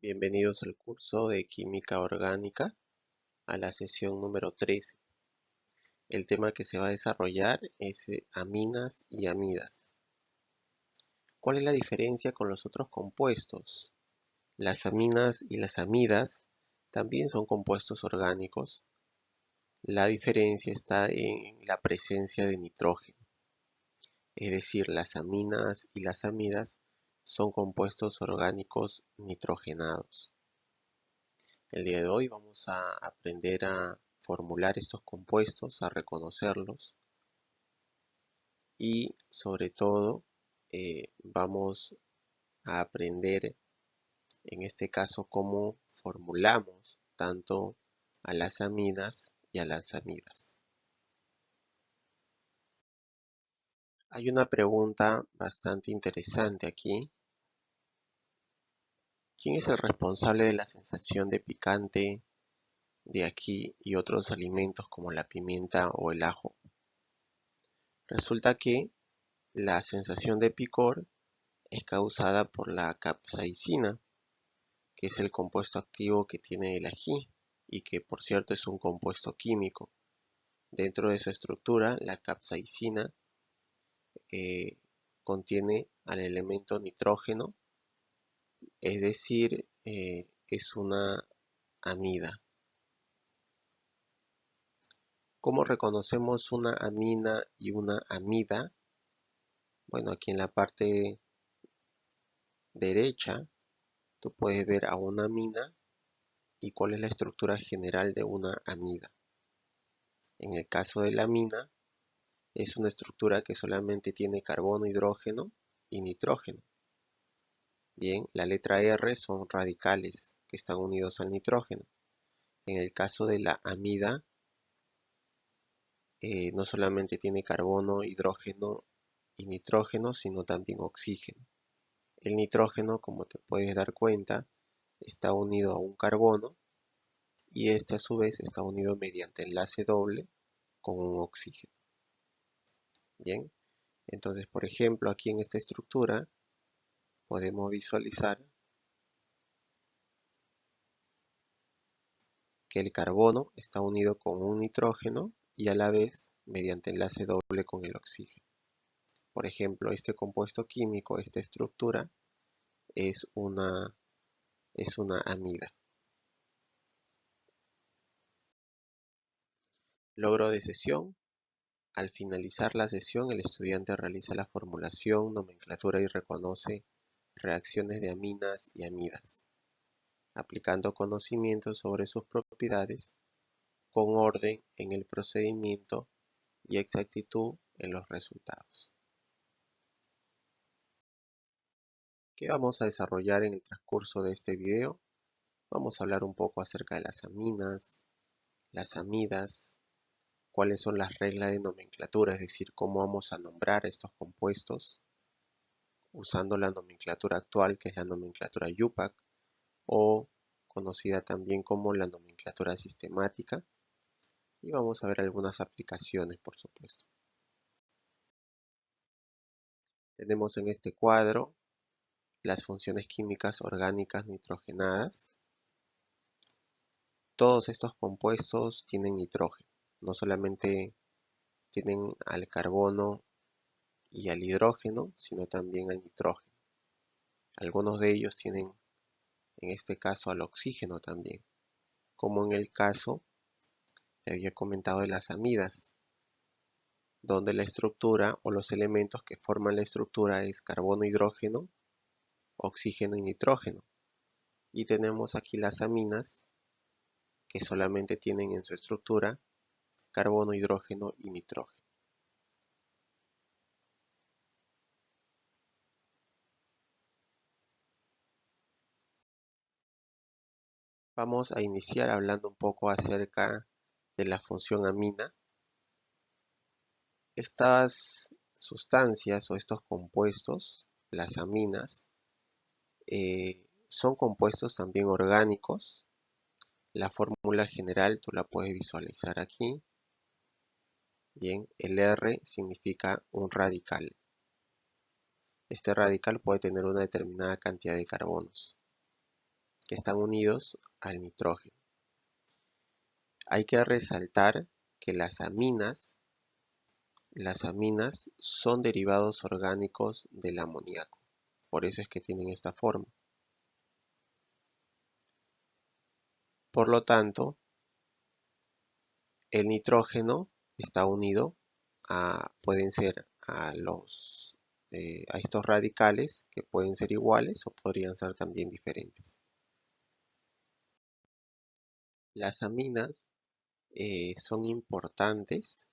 Bienvenidos al curso de Química Orgánica, a la sesión número 13. El tema que se va a desarrollar es aminas y amidas. ¿Cuál es la diferencia con los otros compuestos? Las aminas y las amidas también son compuestos orgánicos. La diferencia está en la presencia de nitrógeno. Es decir, las aminas y las amidas son compuestos orgánicos nitrogenados. El día de hoy vamos a aprender a formular estos compuestos, a reconocerlos y sobre todo vamos a aprender en este caso cómo formulamos tanto a las aminas y a las amidas. Hay una pregunta bastante interesante aquí. ¿Quién es el responsable de la sensación de picante de aquí y otros alimentos como la pimienta o el ajo? Resulta que la sensación de picor es causada por la capsaicina, que es el compuesto activo que tiene el ají y que por cierto es un compuesto químico. Dentro de su estructura, la capsaicina contiene al elemento nitrógeno, es decir, es una amida. ¿Cómo reconocemos una amina y una amida? Bueno, aquí en la parte derecha tú puedes ver a una amina y cuál es la estructura general de una amida. En el caso de la amina, es una estructura que solamente tiene carbono, hidrógeno y nitrógeno. Bien, la letra R son radicales que están unidos al nitrógeno. En el caso de la amida, no solamente tiene carbono, hidrógeno y nitrógeno, sino también oxígeno. El nitrógeno, como te puedes dar cuenta, está unido a un carbono y este a su vez está unido mediante enlace doble con un oxígeno. Bien, entonces por ejemplo aquí en esta estructura podemos visualizar que el carbono está unido con un nitrógeno y a la vez mediante enlace doble con el oxígeno. Por ejemplo, este compuesto químico, esta estructura, es una amida. Logro de sesión. Al finalizar la sesión, el estudiante realiza la formulación, nomenclatura y reconoce reacciones de aminas y amidas, aplicando conocimientos sobre sus propiedades, con orden en el procedimiento y exactitud en los resultados. ¿Qué vamos a desarrollar en el transcurso de este video? Vamos a hablar un poco acerca de las aminas, las amidas, cuáles son las reglas de nomenclatura, es decir, cómo vamos a nombrar estos compuestos usando la nomenclatura actual, que es la nomenclatura IUPAC, o conocida también como la nomenclatura sistemática, y vamos a ver algunas aplicaciones, por supuesto. Tenemos en este cuadro las funciones químicas orgánicas nitrogenadas. Todos estos compuestos tienen nitrógeno, no solamente tienen al carbono y al hidrógeno, sino también al nitrógeno. Algunos de ellos tienen, en este caso, al oxígeno también, como en el caso que había comentado de las amidas, donde la estructura o los elementos que forman la estructura es carbono, hidrógeno, oxígeno y nitrógeno. Y tenemos aquí las aminas, que solamente tienen en su estructura carbono, hidrógeno y nitrógeno. Vamos a iniciar hablando un poco acerca de la función amina. Estas sustancias o estos compuestos, las aminas, son compuestos también orgánicos. La fórmula general tú la puedes visualizar aquí. Bien, el R significa un radical. Este radical puede tener una determinada cantidad de carbonos. que están unidos al nitrógeno. Hay que resaltar que las aminas son derivados orgánicos del amoníaco. Por eso es que tienen esta forma. Por lo tanto, el nitrógeno está unido pueden ser a estos radicales que pueden ser iguales o podrían ser también diferentes. Las aminas son importantes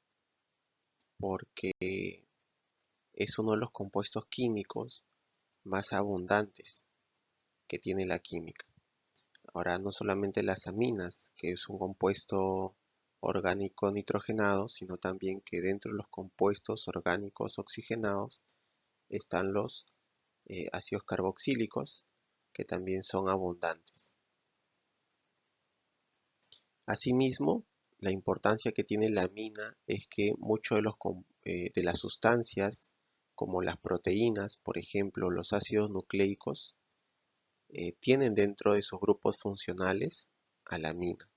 porque es uno de los compuestos químicos más abundantes que tiene la química. Ahora, no solamente las aminas, que es un compuesto orgánico nitrogenado, sino también que dentro de los compuestos orgánicos oxigenados están los ácidos carboxílicos, que también son abundantes. Asimismo, la importancia que tiene la amina es que muchos de las sustancias, como las proteínas, por ejemplo, los ácidos nucleicos, tienen dentro de sus grupos funcionales a la amina.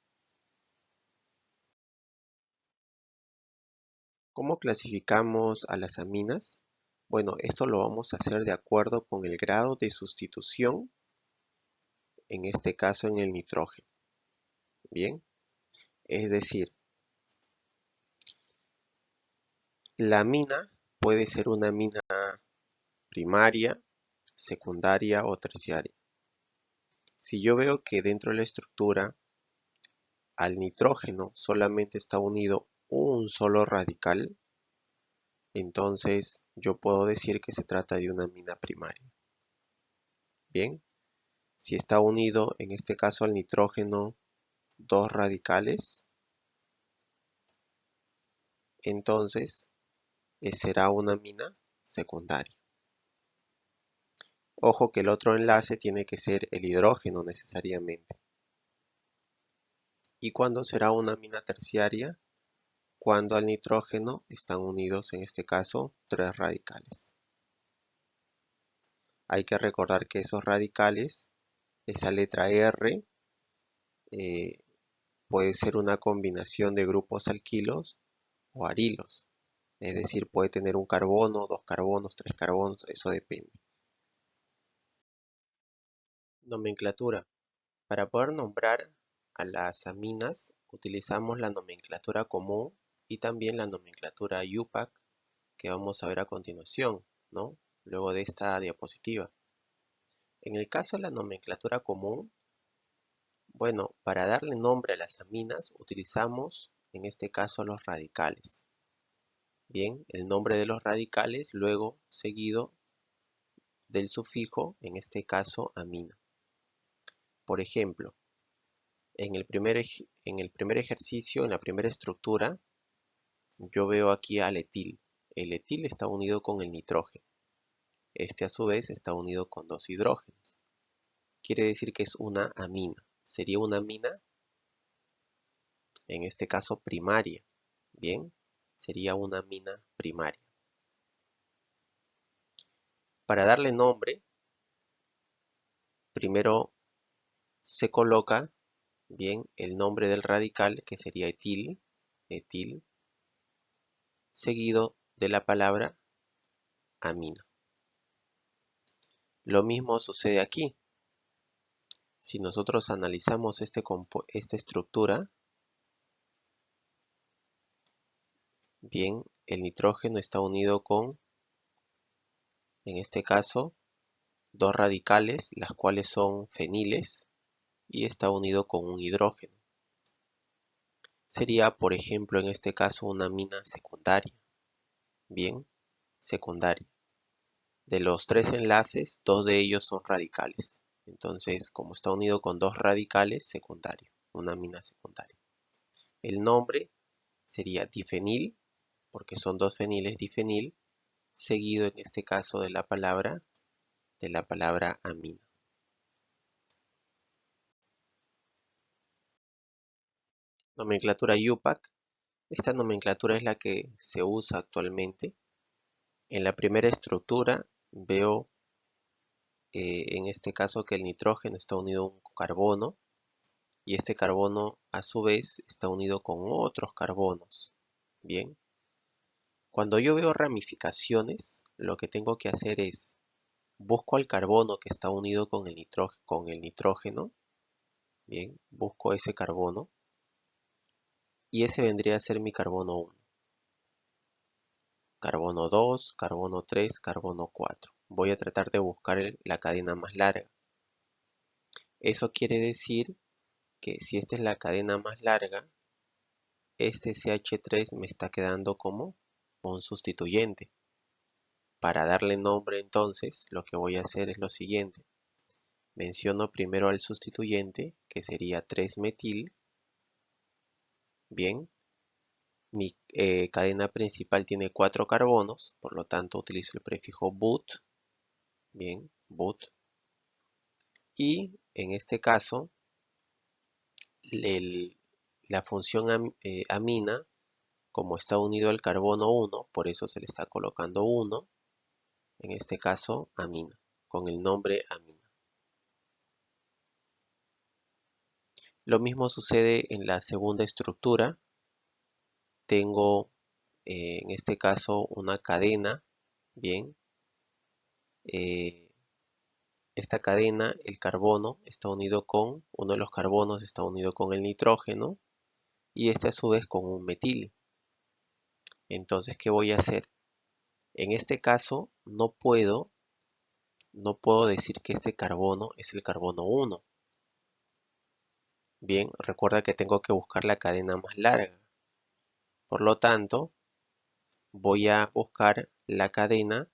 ¿Cómo clasificamos a las aminas? Bueno, esto lo vamos a hacer de acuerdo con el grado de sustitución, en este caso en el nitrógeno. Bien, es decir, la amina puede ser una amina primaria, secundaria o terciaria. Si yo veo que dentro de la estructura al nitrógeno solamente está unido un solo radical, entonces yo puedo decir que se trata de una amina primaria. Bien, si está unido en este caso al nitrógeno dos radicales, entonces será una amina secundaria. Ojo que el otro enlace tiene que ser el hidrógeno necesariamente. ¿Y cuándo será una amina terciaria? Cuando al nitrógeno están unidos, en este caso, tres radicales. Hay que recordar que esos radicales, esa letra R, puede ser una combinación de grupos alquilos o arilos. Es decir, puede tener un carbono, dos carbonos, tres carbonos, eso depende. Nomenclatura. Para poder nombrar a las aminas, utilizamos la nomenclatura común y también la nomenclatura IUPAC, que vamos a ver a continuación, ¿no? Luego de esta diapositiva. En el caso de la nomenclatura común, bueno, para darle nombre a las aminas utilizamos, en este caso, los radicales. Bien, el nombre de los radicales, luego seguido del sufijo, en este caso, amina. Por ejemplo, en el primer ejercicio, en la primera estructura, yo veo aquí al etil. El etil está unido con el nitrógeno. Este a su vez está unido con dos hidrógenos. Quiere decir que es una amina. Sería una amina, en este caso primaria. Bien, sería una amina primaria. Para darle nombre, primero se coloca bien el nombre del radical, que sería etil, seguido de la palabra amina. Lo mismo sucede aquí. Si nosotros analizamos esta estructura, bien, el nitrógeno está unido con, en este caso, dos radicales, las cuales son feniles, y está unido con un hidrógeno. Sería, por ejemplo, en este caso, una amina secundaria. Bien, secundaria. De los tres enlaces, dos de ellos son radicales. Entonces, como está unido con dos radicales, secundario, una amina secundaria. El nombre sería difenil, porque son dos feniles, difenil, seguido en este caso de la palabra amina. Nomenclatura IUPAC. Esta nomenclatura es la que se usa actualmente. En la primera estructura veo en este caso que el nitrógeno está unido a un carbono y este carbono a su vez está unido con otros carbonos. Bien, cuando yo veo ramificaciones, lo que tengo que hacer es busco al carbono que está unido con el nitrógeno. Bien, busco ese carbono y ese vendría a ser mi carbono 1. Carbono 2, carbono 3, carbono 4. Voy a tratar de buscar la cadena más larga. Eso quiere decir que si esta es la cadena más larga, este CH3 me está quedando como un sustituyente. Para darle nombre entonces, lo que voy a hacer es lo siguiente. Menciono primero al sustituyente, que sería 3-metil. Bien, mi cadena principal tiene 4 carbonos, por lo tanto utilizo el prefijo but. Bien, but. Y en este caso, la función amina, como está unido al carbono 1, por eso se le está colocando 1, en este caso amina, con el nombre amina. Lo mismo sucede en la segunda estructura. Tengo en este caso una cadena. Bien, esta cadena, el carbono está unido con, uno de los carbonos está unido con el nitrógeno y este a su vez con un metil. Entonces, ¿qué voy a hacer? En este caso no puedo decir que este carbono es el carbono 1. Bien, recuerda que tengo que buscar la cadena más larga. Por lo tanto, voy a buscar la cadena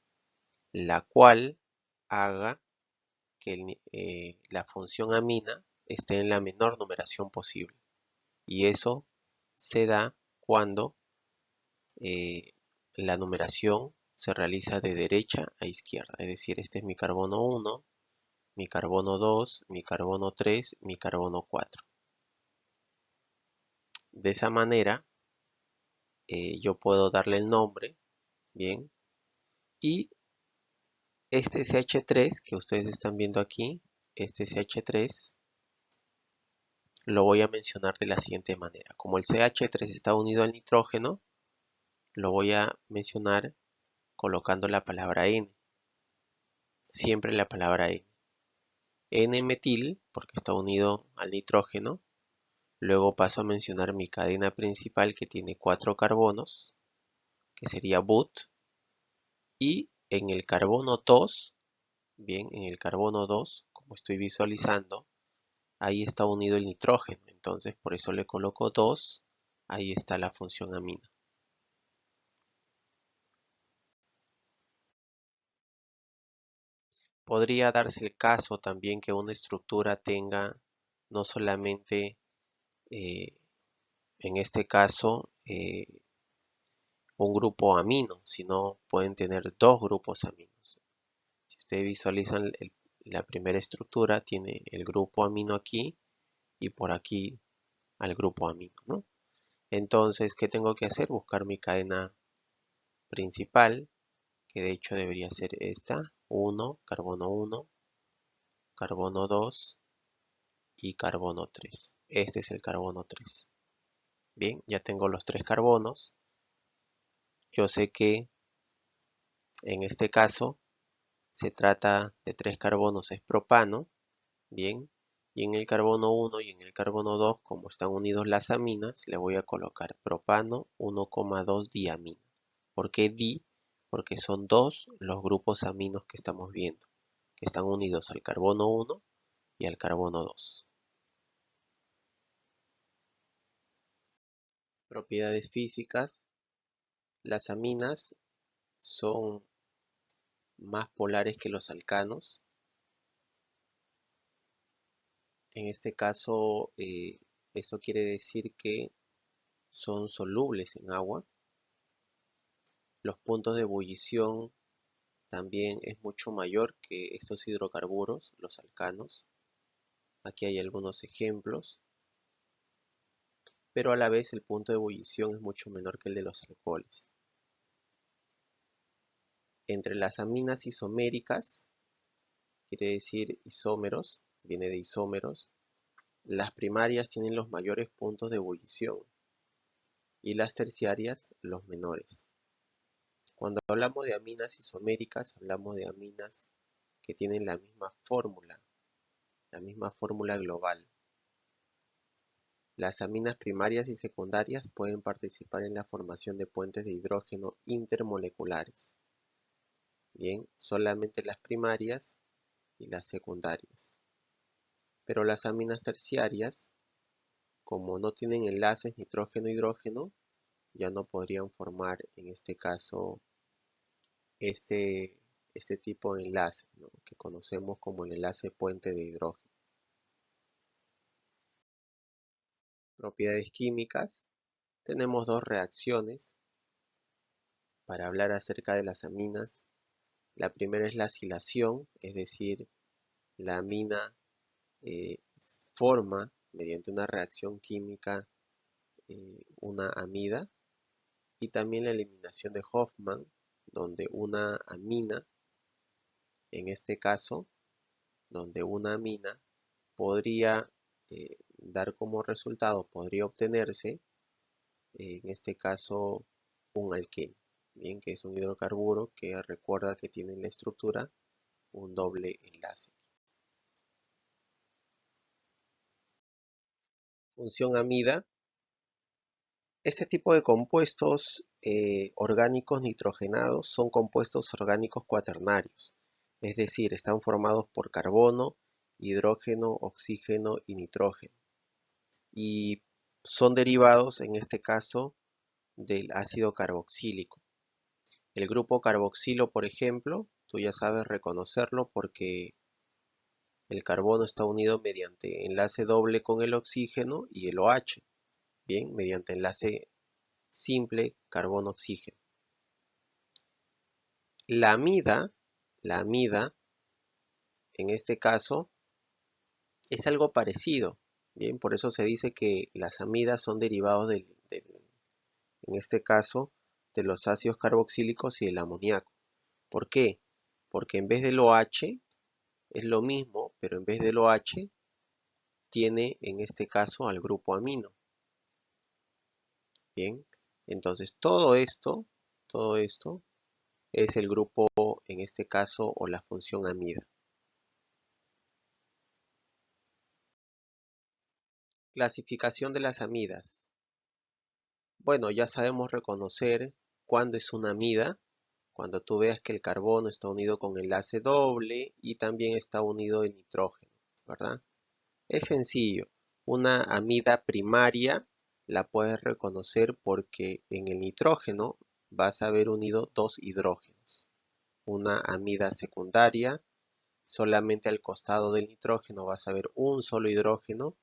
la cual haga que la función amina esté en la menor numeración posible. Y eso se da cuando la numeración se realiza de derecha a izquierda. Es decir, este es mi carbono 1, mi carbono 2, mi carbono 3, mi carbono 4. De esa manera yo puedo darle el nombre, bien, y este CH3 que ustedes están viendo aquí, este CH3 lo voy a mencionar de la siguiente manera. Como el CH3 está unido al nitrógeno, lo voy a mencionar colocando la palabra N. Siempre la palabra N. N-metil, porque está unido al nitrógeno. Luego paso a mencionar mi cadena principal que tiene 4 carbonos, que sería but. Y en el carbono 2, bien, en el carbono 2, como estoy visualizando, ahí está unido el nitrógeno. Entonces por eso le coloco 2. Ahí está la función amina. Podría darse el caso también que una estructura tenga no solamente, en este caso, un grupo amino, sino pueden tener dos grupos aminos. Si ustedes visualizan la primera estructura, tiene el grupo amino aquí y por aquí al grupo amino, ¿no? Entonces, ¿qué tengo que hacer? Buscar mi cadena principal, que de hecho debería ser esta, 1, carbono 2 y carbono 3. Este es el carbono 3. Bien, ya tengo los 3 carbonos. Yo sé que en este caso se trata de 3 carbonos, es propano. Bien, y en el carbono 1 y en el carbono 2, como están unidos las aminas, le voy a colocar propano 1,2 diamina. ¿Por qué di? Porque son dos los grupos aminos que estamos viendo, que están unidos al carbono 1 y al carbono 2. Propiedades físicas. Las aminas son más polares que los alcanos. En este caso, esto quiere decir que son solubles en agua. Los puntos de ebullición también es mucho mayor que estos hidrocarburos, los alcanos. Aquí hay algunos ejemplos, pero a la vez el punto de ebullición es mucho menor que el de los alcoholes. Entre las aminas isoméricas quiere decir isómeros, viene de isómeros. Las primarias tienen los mayores puntos de ebullición y las terciarias los menores. Cuando hablamos de aminas isoméricas, hablamos de aminas que tienen la misma fórmula global. Las aminas primarias y secundarias pueden participar en la formación de puentes de hidrógeno intermoleculares. Bien, solamente las primarias y las secundarias. Pero las aminas terciarias, como no tienen enlaces nitrógeno-hidrógeno, ya no podrían formar en este caso este tipo de enlace, ¿no?, que conocemos como el enlace puente de hidrógeno. Propiedades químicas. Tenemos dos reacciones para hablar acerca de las aminas. La primera es la acilación, es decir, la amina forma mediante una reacción química una amida, y también la eliminación de Hofmann, donde una amina, en este caso, donde una amina podría dar como resultado, podría obtenerse, en este caso, un alqueno, bien, que es un hidrocarburo que recuerda que tiene en la estructura un doble enlace. Función amida. Este tipo de compuestos orgánicos nitrogenados son compuestos orgánicos cuaternarios, es decir, están formados por carbono, hidrógeno, oxígeno y nitrógeno, y son derivados en este caso del ácido carboxílico. El grupo carboxilo, por ejemplo, tú ya sabes reconocerlo porque el carbono está unido mediante enlace doble con el oxígeno y el OH, bien, mediante enlace simple carbono-oxígeno. La amida, en este caso, es algo parecido, bien, por eso se dice que las amidas son derivados en este caso, de los ácidos carboxílicos y del amoníaco. ¿Por qué? Porque en vez del OH, es lo mismo, pero en vez del OH, tiene en este caso al grupo amino. Bien, entonces todo esto es el grupo, en este caso, o la función amida. Clasificación de las amidas. Bueno, ya sabemos reconocer cuándo es una amida, cuando tú veas que el carbono está unido con enlace doble y también está unido el nitrógeno, ¿verdad? Es sencillo. Una amida primaria la puedes reconocer porque en el nitrógeno vas a ver unido dos hidrógenos. Una amida secundaria, solamente al costado del nitrógeno vas a ver un solo hidrógeno,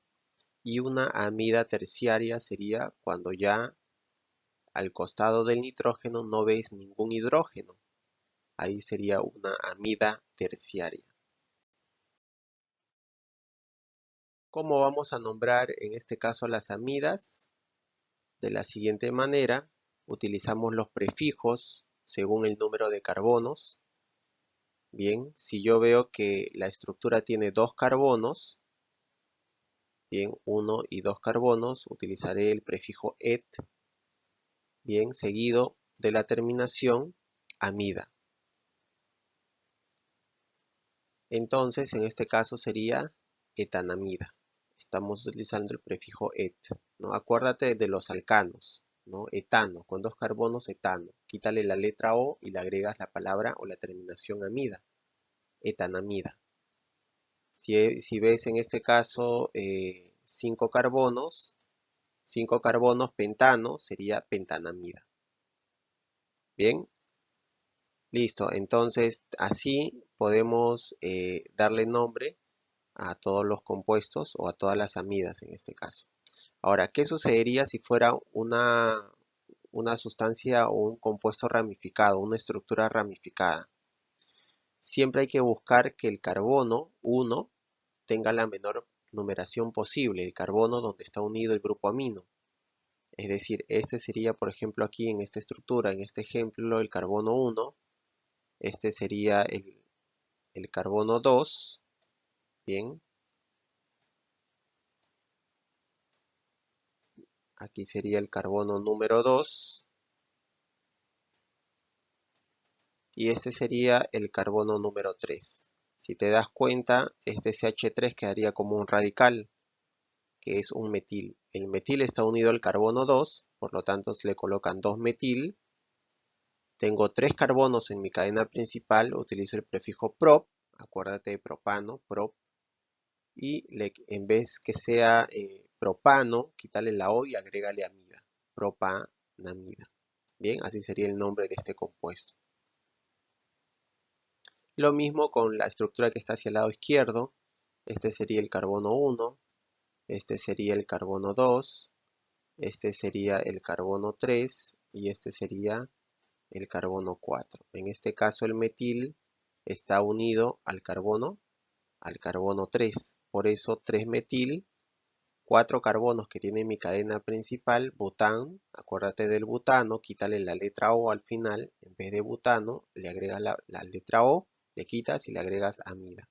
y una amida terciaria sería cuando ya al costado del nitrógeno no ves ningún hidrógeno. Ahí sería una amida terciaria. ¿Cómo vamos a nombrar en este caso las amidas? De la siguiente manera, utilizamos los prefijos según el número de carbonos. Bien, si yo veo que la estructura tiene dos carbonos, bien, 1 y 2 carbonos, utilizaré el prefijo et, bien, seguido de la terminación amida. Entonces, en este caso sería etanamida. Estamos utilizando el prefijo et, ¿no? Acuérdate de los alcanos, ¿no? Etano, con dos carbonos, etano. Quítale la letra O y le agregas la palabra o la terminación amida. Etanamida. Si ves en este caso 5 carbonos, pentano, sería pentanamida. Bien, listo. Entonces, así podemos darle nombre a todos los compuestos o a todas las amidas en este caso. Ahora, ¿qué sucedería si fuera una sustancia o un compuesto ramificado, una estructura ramificada? Siempre hay que buscar que el carbono 1 tenga la menor numeración posible, el carbono donde está unido el grupo amino. Es decir, este sería, por ejemplo, aquí en esta estructura, en este ejemplo, el carbono 1, este sería el carbono 2, bien, aquí sería el carbono número 2, y este sería el carbono número 3. Si te das cuenta, este CH3 quedaría como un radical, que es un metil. El metil está unido al carbono 2, por lo tanto se le colocan 2 metil. Tengo 3 carbonos en mi cadena principal, utilizo el prefijo prop, acuérdate de propano, prop, y en vez que sea propano, quítale la O y agrégale amida, propanamida. Bien, así sería el nombre de este compuesto. Lo mismo con la estructura que está hacia el lado izquierdo. Este sería el carbono 1, este sería el carbono 2, este sería el carbono 3 y este sería el carbono 4. En este caso el metil está unido al carbono 3. Por eso 3 metil, 4 carbonos que tiene mi cadena principal, bután, acuérdate del butano, quítale la letra O al final, en vez de butano le agregas la letra O, le quitas y le agregas amida,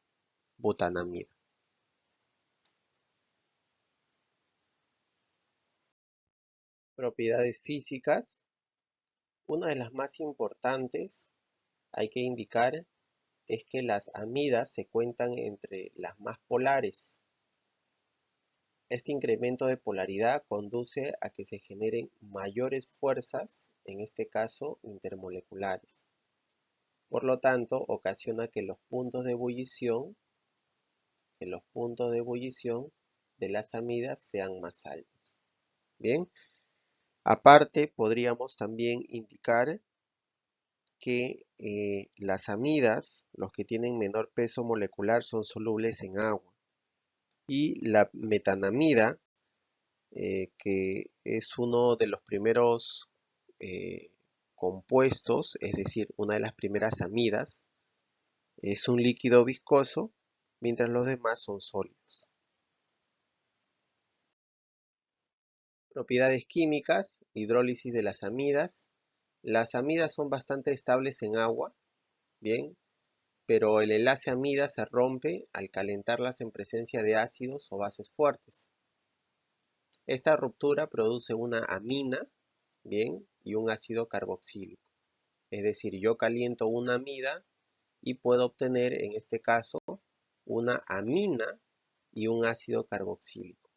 butanamida. Propiedades físicas. Una de las más importantes, hay que indicar, es que las amidas se cuentan entre las más polares. Este incremento de polaridad conduce a que se generen mayores fuerzas, en este caso intermoleculares. Por lo tanto, ocasiona que los puntos de ebullición de las amidas sean más altos. Bien, aparte podríamos también indicar que las amidas, los que tienen menor peso molecular, son solubles en agua. Y la metanamida, que es uno de los primeros eh, compuestos, es decir, una de las primeras amidas, es un líquido viscoso, mientras los demás son sólidos. Propiedades químicas, hidrólisis de las amidas. Las amidas son bastante estables en agua, bien, pero el enlace amida se rompe al calentarlas en presencia de ácidos o bases fuertes. Esta ruptura produce una amina, bien, y un ácido carboxílico. Es decir, yo caliento una amida y puedo obtener, en este caso, una amina y un ácido carboxílico.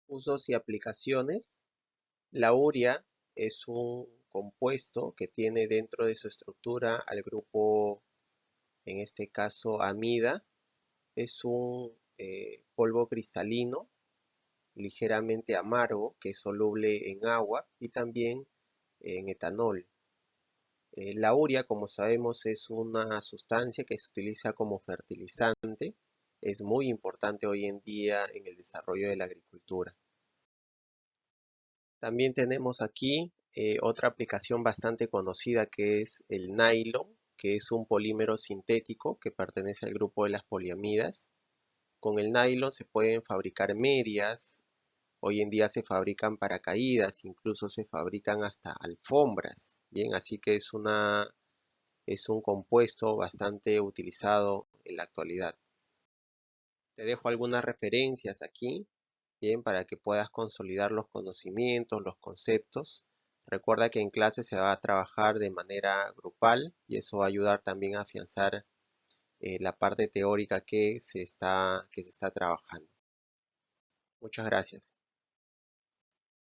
Usos y aplicaciones. La urea es un compuesto que tiene dentro de su estructura al grupo, en este caso amida. Es un polvo cristalino ligeramente amargo que es soluble en agua y también en etanol. La urea, como sabemos, es una sustancia que se utiliza como fertilizante. Es muy importante hoy en día en el desarrollo de la agricultura. También tenemos aquí otra aplicación bastante conocida que es el nylon, que es un polímero sintético que pertenece al grupo de las poliamidas. Con el nylon se pueden fabricar medias, hoy en día se fabrican paracaídas, incluso se fabrican hasta alfombras. Bien, así que es un compuesto bastante utilizado en la actualidad. Te dejo algunas referencias aquí, bien, para que puedas consolidar los conocimientos, los conceptos. Recuerda que en clase se va a trabajar de manera grupal y eso va a ayudar también a afianzar la parte teórica que se está trabajando. Muchas gracias.